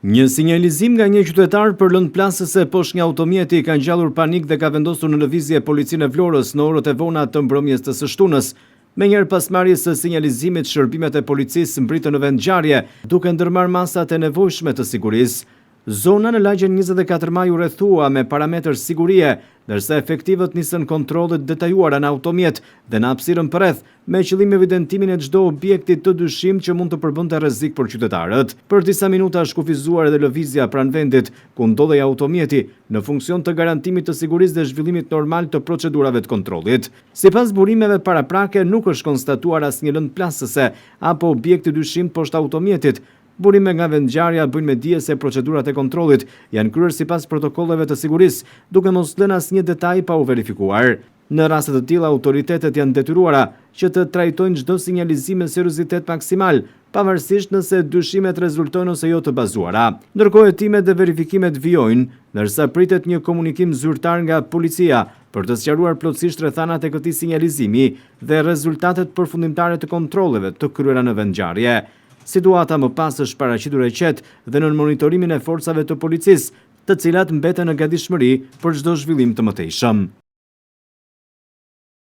Një sinjalizim nga një qytetar për lëndë plasëse poshtë një automjeti ka ngjallur panik dhe ka vendosur në lëvizje policinë e Vlorës në orët e vona të mbrëmjes të së shtunës. Menjëherë pas marrjes së sinjalizimit, shërbimet e policisë mbritën në vend ngjarje, duke ndërmarrë masat e nevojshme të sigurisë. Zona në lagjen 24 maj u rrethua me parametër sigurie, ndërsa efektivët nisën kontrollet detajuara në automjet dhe në hapësirën përreth, me qëllim evidentimin e çdo objekti të dyshim që mund të përbënte rrezik për qytetarët. Për disa minuta është kufizuar edhe lëvizja pranë vendit ku ndodhej automjeti në funksion të garantimit të sigurisë dhe zhvillimit normal të procedurave të kontrollit. Sipas burimeve paraprake, nuk është konstatuar asnjë lëndë plasëse apo objekti dyshim poshtë automjetit. Burime nga vendngjarja bëjnë me dije se procedurat e kontrollit janë kryer sipas protokolleve të sigurisë, duke mos lënë asnjë detaj pa u verifikuar. Në raste të tilla, autoritetet janë detyruara që të trajtojnë çdo sinjalizim me seriozitet maksimal, pavarësisht nëse dyshimet rezultojnë ose jo të bazuara. Ndërkohë hetimet dhe verifikimet vijojnë, ndërsa pritet një komunikim zyrtar nga policia për të sqaruar plotësisht rrethanat e këtij sinjalizimi dhe rezultatet përfundimtare të kontrolleve të kryera në vendngjarje. Situata më pas është paraqitur e qetë dhe në monitorimin e forcave të policisë, të cilat mbeten në gatishmëri për çdo zhvillim të mëtejshëm.